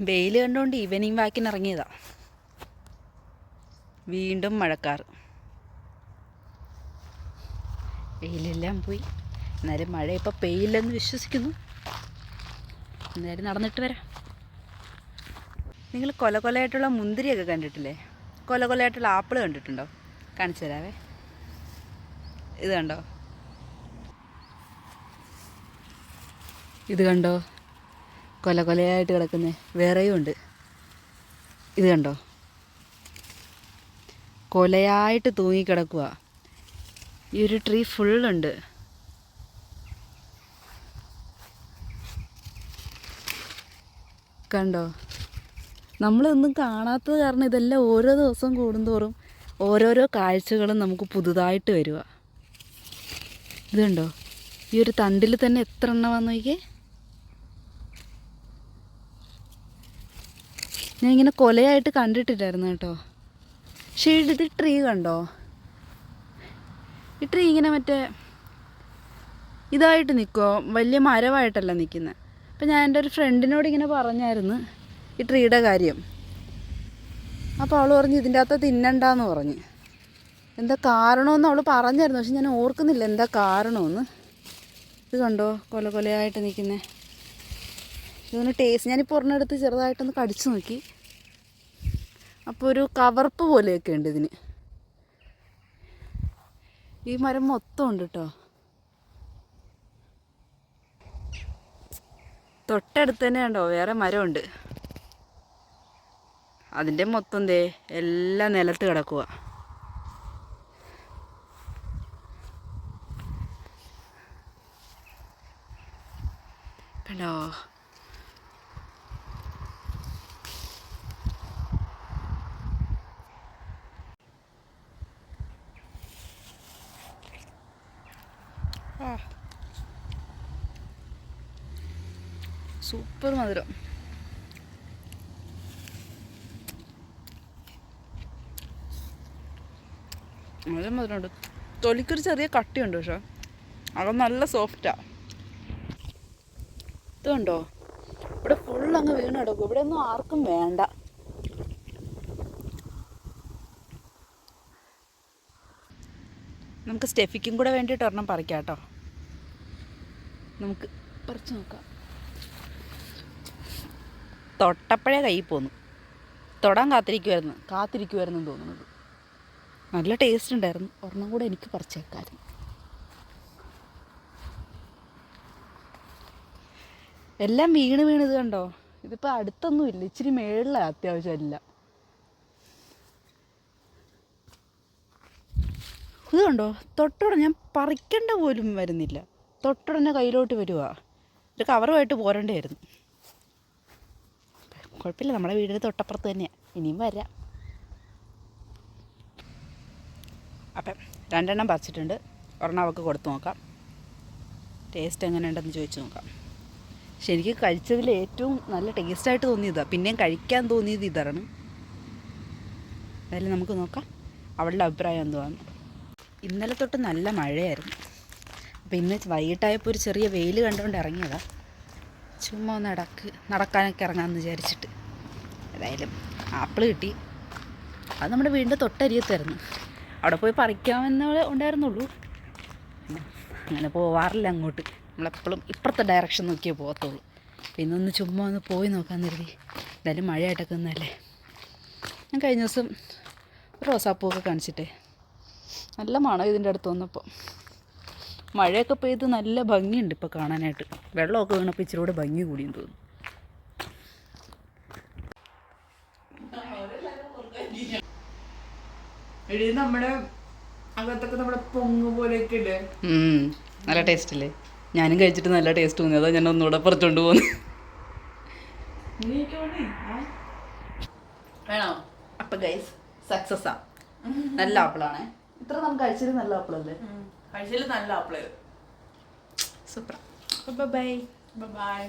വെയിൽ കണ്ടുകൊണ്ട് ഈവനിങ് വാക്കിന് ഇറങ്ങിയതാ. വീണ്ടും മഴക്കാർ. വെയിലെല്ലാം പോയി. എന്നാലും മഴ ഇപ്പോൾ പെയ്യില്ലെന്ന് വിശ്വസിക്കുന്നു. എന്നാലും നടന്നിട്ട് വരാം. നിങ്ങൾ കൊലകൊലയായിട്ടുള്ള മുന്തിരിയൊക്കെ കണ്ടിട്ടില്ലേ? കൊലകൊലയായിട്ടുള്ള ആപ്പിൾ കണ്ടിട്ടുണ്ടോ? കാണിച്ചു തരാവേ. ഇത് കണ്ടോ? ഇത് കണ്ടോ? കൊലകൊലയായിട്ട് കിടക്കുന്നേ. വേറെയും ഉണ്ട്. ഇത് കണ്ടോ? കൊലയായിട്ട് തൂങ്ങിക്കിടക്കുക. ഈ ഒരു ട്രീ ഫുള്ളുണ്ട്. കണ്ടോ? നമ്മളൊന്നും കാണാത്തത് കാരണം ഇതെല്ലാം ഓരോ ദിവസം കൂടുന്തോറും ഓരോരോ കാഴ്ചകളും നമുക്ക് പുതുതായിട്ട് വരിക. ഇത് കണ്ടോ? ഈ ഒരു തണ്ടിൽ തന്നെ എത്ര എണ്ണമാണെന്ന് നോക്കിയേ. ഞാൻ ഇങ്ങനെ കൊലയായിട്ട് കണ്ടിട്ടില്ലായിരുന്നു കേട്ടോ. പക്ഷേ ഇത് ട്രീ കണ്ടോ? ഈ ട്രീ ഇങ്ങനെ മറ്റേ ഇതായിട്ട് നിൽക്കുമോ, വലിയ മരമായിട്ടല്ല നിൽക്കുന്നത്. അപ്പം ഞാൻ എൻ്റെ ഒരു ഫ്രണ്ടിനോട് ഇങ്ങനെ പറഞ്ഞായിരുന്നു ഈ ട്രീയുടെ കാര്യം. അപ്പോൾ അവൾ പറഞ്ഞു ഇതിൻ്റെ അകത്ത് തിന്നണ്ടെന്ന് പറഞ്ഞ്. എന്താ കാരണമെന്ന് അവൾ പറഞ്ഞായിരുന്നു, പക്ഷെ ഞാൻ ഓർക്കുന്നില്ല എന്താ കാരണമെന്ന്. ഇത് കണ്ടോ? കൊലയായിട്ട് നിൽക്കുന്നത്. ഇതൊന്ന് ടേസ്റ്റ്, ഞാനിപ്പോൾ ഒരെണ്ണെടുത്ത് ചെറുതായിട്ടൊന്ന് കടിച്ചു നോക്കി. അപ്പോൾ ഒരു കവർപ്പ് പോലെയൊക്കെ ഉണ്ട് ഇതിന്. ഈ മരം മൊത്തം ഉണ്ട് കേട്ടോ. തൊട്ടടുത്ത് തന്നെ ഉണ്ടോ വേറെ മരമുണ്ട്. അതിൻ്റെ മൊത്തം ദേ എല്ലാം നിലത്ത് കിടക്കുക. കണ്ടോ? സൂപ്പർ മധുരം. നല്ല മധുരമുണ്ട്. തൊലിക്കൊരു ചെറിയ കട്ടിയുണ്ട്, പക്ഷേ അത് നല്ല സോഫ്റ്റാണ്. ഇതുണ്ടോ? ഇവിടെ ഫുള്ളങ്ങ് വീണ് കിടക്കും. ഇവിടെ ഒന്നും ആർക്കും വേണ്ട. നമുക്ക് സ്റ്റെഫിക്കും കൂടെ വേണ്ടിയിട്ട് ഒരെണ്ണം പറിക്കാം കേട്ടോ. നമുക്ക് പറിച്ച് നോക്കാം. തൊട്ടപ്പോഴേ കൈ പോന്നു. തൊടാൻ കാത്തിരിക്കുമായിരുന്നു തോന്നുന്നത്. നല്ല ടേസ്റ്റ് ഉണ്ടായിരുന്നു. ഒരെണ്ണം കൂടെ എനിക്ക് പറിച്ചേക്കായിരുന്നു. എല്ലാം വീണ് ഇത് കണ്ടോ? ഇതിപ്പോൾ അടുത്തൊന്നും ഇല്ല, ഇച്ചിരി മേളിലാണ് അത്യാവശ്യം എല്ലാം. ഇത് കണ്ടോ? തൊട്ടുടനെ ഞാൻ പറിക്കേണ്ട പോലും വരുന്നില്ല. തൊട്ടുടനെ കയ്യിലോട്ട് വരുക. ഒരു കവറുമായിട്ട് പോരേണ്ടിയായിരുന്നു. കുഴപ്പമില്ല, നമ്മുടെ വീടിന് തൊട്ടപ്പുറത്ത് തന്നെയാണ്. ഇനിയും വരാം. അപ്പം 2 എണ്ണം പറിച്ചിട്ടുണ്ട്. ഒരെണ്ണം അവൾക്ക് കൊടുത്ത് നോക്കാം. ടേസ്റ്റ് എങ്ങനെയുണ്ടെന്ന് ചോദിച്ച് നോക്കാം. ശരിക്കും കഴിച്ചതിൽ ഏറ്റവും നല്ല ടേസ്റ്റായിട്ട് തോന്നിയതാണ്. പിന്നെയും കഴിക്കാൻ തോന്നിയത് ഇതാണ്. എന്തായാലും നമുക്ക് നോക്കാം അവളുടെ അഭിപ്രായം എന്തുവാന്ന്. ഇന്നലെ തൊട്ട് നല്ല മഴയായിരുന്നു. അപ്പോൾ ഇന്ന് വൈകിട്ടായപ്പോൾ ഒരു ചെറിയ വെയിൽ കണ്ടുകൊണ്ട് ഇറങ്ങിയതാണ്. ചുമ്മാ ഒന്ന് നടക്കാനൊക്കെ ഇറങ്ങാമെന്ന് വിചാരിച്ചിട്ട്. ഏതായാലും ആപ്പിൾ കിട്ടി. അത് നമ്മുടെ വീടിൻ്റെ തൊട്ടരിയത്തായിരുന്നു. അവിടെ പോയി പറിക്കാമെന്നേ ഉണ്ടായിരുന്നുള്ളൂ. അങ്ങനെ പോവാറില്ല അങ്ങോട്ട്. നമ്മളെപ്പോഴും ഇപ്പുറത്തെ ഡയറക്ഷൻ നോക്കിയേ പോകത്തുള്ളൂ. പിന്നെ ഒന്ന് ചുമ്മാ ഒന്ന് പോയി നോക്കാമെന്ന് കരുതി. എന്തായാലും മഴയായിട്ടൊക്കെ ഒന്നല്ലേ. ഞാൻ കഴിഞ്ഞ ദിവസം റോസാപ്പൂവൊക്കെ കാണിച്ചിട്ടേ നല്ല മണം ഇതിൻ്റെ അടുത്ത് വന്നപ്പോൾ. മഴയൊക്കെ പെയ്ത് നല്ല ഭംഗിയുണ്ട് ഇപ്പോൾ കാണാനായിട്ട്. വെള്ളമൊക്കെ വീണപ്പോൾ ഇച്ചിരി കൂടെ ഭംഗി കൂടിയെന്ന് തോന്നുന്നു. നമ്മുടെ അകത്തൊക്കെ നമ്മുടെ പൊങ്ങ് പോലെയൊക്കെ ഇല്ലേ, നല്ല ടേസ്റ്റ് അല്ലേ? ഞാനും കഴിച്ചിട്ട് നല്ല ടേസ്റ്റ് തോന്നി. അതാ ഞാൻ ഒന്നുകൂടെ പറിച്ചോണ്ട് പോകുന്നു. വേണോ? അപ്പം ഗൈസ് സക്സസ്സാ. നല്ല ആപ്പിളാണേ. ഇത്ര നമുക്ക് കഴിച്ചത് നല്ല ആപ്പിളല്ലേ? കഴിച്ചതിൽ നല്ല ആപ്പിള്. സൂപ്പർ. Bye bye.